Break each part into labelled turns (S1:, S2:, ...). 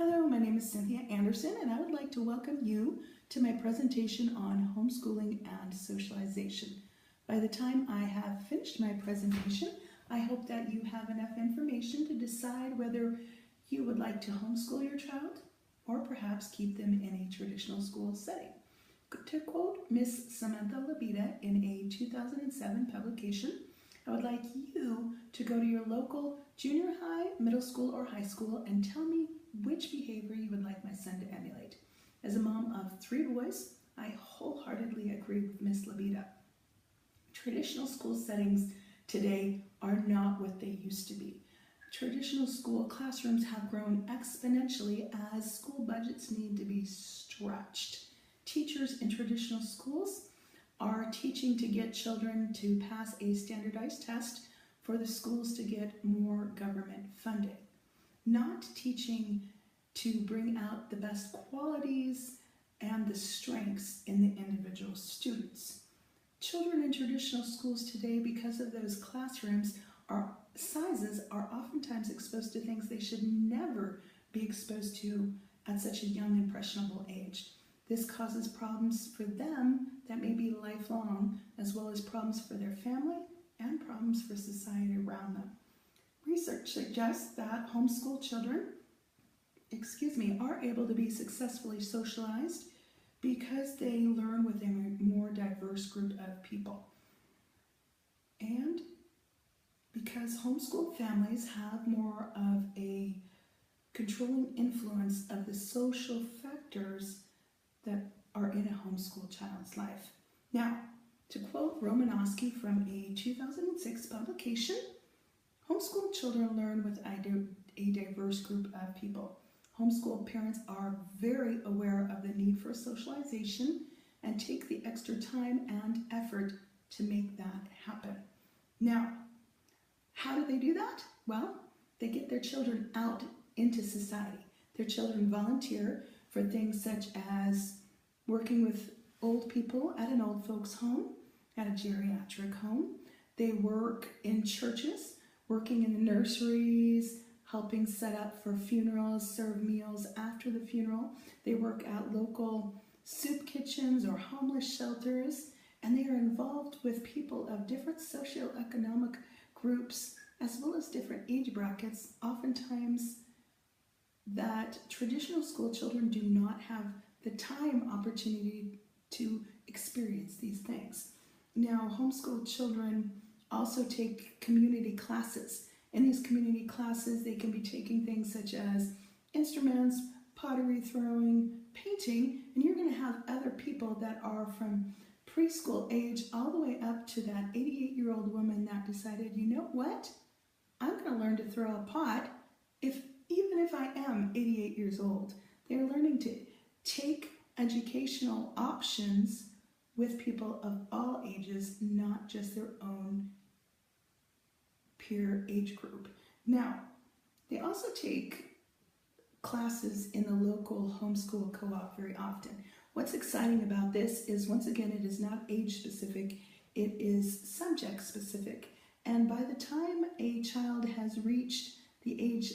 S1: Hello, my name is Cynthia Anderson, and I would like to welcome you to my presentation on homeschooling and socialization. By the time I have finished my presentation, I hope that you have enough information to decide whether you would like to homeschool your child or perhaps keep them in a traditional school setting. To quote Miss Samantha Labita in a 2007 publication, I would like you to go to your local junior high, middle school, or high school and tell me which behavior you would like my son to emulate. As a mom of 3 boys, I wholeheartedly agree with Miss Labita. Traditional school settings today are not what they used to be. Traditional school classrooms have grown exponentially as school budgets need to be stretched. Teachers in traditional schools are teaching to get children to pass a standardized test for the schools to get more government funding, not teaching to bring out the best qualities and the strengths in the individual students. Children in traditional schools today, because of those classrooms, sizes are oftentimes exposed to things they should never be exposed to at such a young, impressionable age. This causes problems for them that may be lifelong, as well as problems for their family and problems for society around them. Research suggests that homeschool children, are able to be successfully socialized because they learn with a more diverse group of people. And because homeschool families have more of a controlling influence of the social factors that are in a homeschool child's life. Now, to quote Romanowski from a 2006 publication, homeschool children learn with a diverse group of people. Homeschool parents are very aware of the need for socialization and take the extra time and effort to make that happen. Now, how do they do that? Well, they get their children out into society. Their children volunteer for things such as working with old people at an old folks home, at a geriatric home. They work in churches, working in the nurseries, helping set up for funerals, serve meals after the funeral. They work at local soup kitchens or homeless shelters, and they are involved with people of different socioeconomic groups as well as different age brackets, oftentimes that traditional school children do not have the time opportunity to experience these things. Now, homeschool children also take community classes. In these community classes, they can be taking things such as instruments, pottery throwing, painting, and you're going to have other people that are from preschool age all the way up to that 88-year-old woman that decided, you know what? I'm going to learn to throw a pot even if I am 88 years old. They're learning to take educational options with people of all ages, not just their own peer age group. Now, they also take classes in the local homeschool co-op very often. What's exciting about this is, once again, it is not age specific, it is subject specific. And by the time a child has reached the age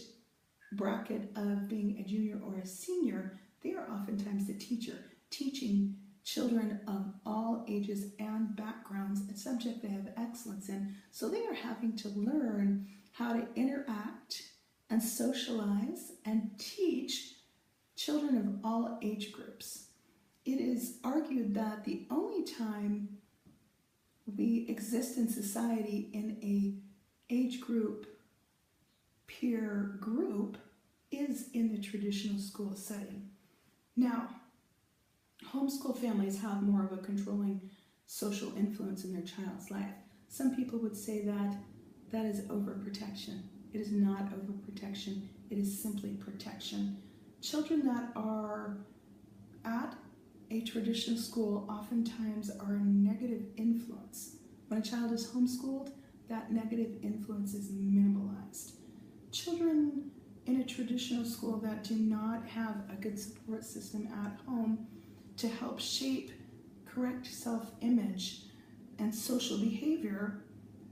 S1: bracket of being a junior or a senior, they are oftentimes the teacher, teaching children of all ages and backgrounds, a subject they have excellence in. So they are having to learn how to interact and socialize and teach children of all age groups. It is argued that the only time we exist in society in a age group, peer group, is in the traditional school setting. Now, homeschool families have more of a controlling social influence in their child's life. Some people would say that that is overprotection. It is not overprotection. It is simply protection. Children that are at a traditional school oftentimes are a negative influence. When a child is homeschooled, that negative influence is minimalized. Children in a traditional school that do not have a good support system at home to help shape correct self-image and social behavior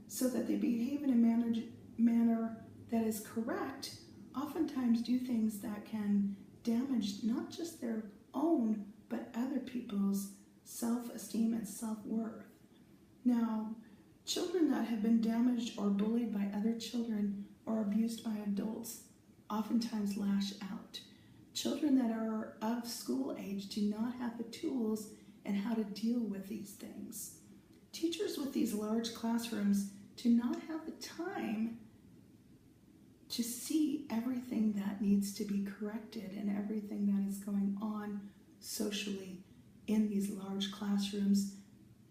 S1: so that they behave in a manner that is correct, oftentimes do things that can damage not just their own, but other people's self-esteem and self-worth. Now, children that have been damaged or bullied by other children or abused by adults oftentimes lash out. Children that are of school age do not have the tools and how to deal with these things. Teachers with these large classrooms do not have the time to see everything that needs to be corrected and everything that is going on socially in these large classrooms,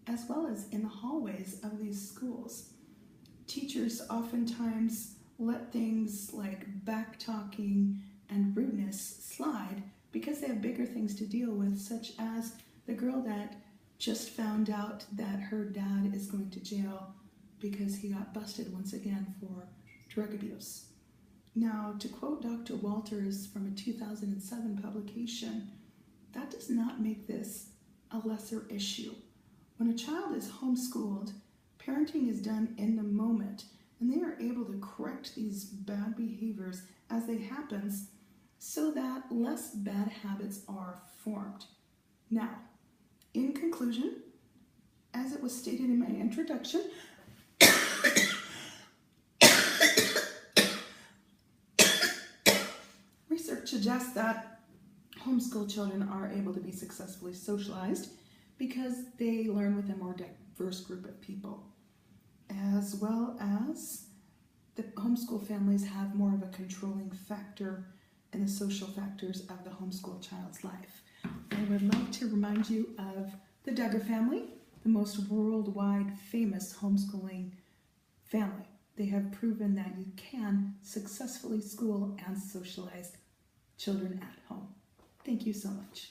S1: as well as in the hallways of these schools. Teachers oftentimes let things like back-talking and rudeness slide because they have bigger things to deal with, such as the girl that just found out that her dad is going to jail because he got busted once again for drug abuse. Now, to quote Dr. Walters from a 2007 publication, that does not make this a lesser issue. When a child is homeschooled, parenting is done in the moment, and they are able to correct these bad behaviors as they happen so that less bad habits are formed. Now, in conclusion, as it was stated in my introduction, research suggests that homeschool children are able to be successfully socialized because they learn with a more diverse group of people, as well as the homeschool families have more of a controlling factor in the social factors of the homeschool child's life. I would like to remind you of the Duggar family, the most worldwide famous homeschooling family. They have proven that you can successfully school and socialize children at home. Thank you so much.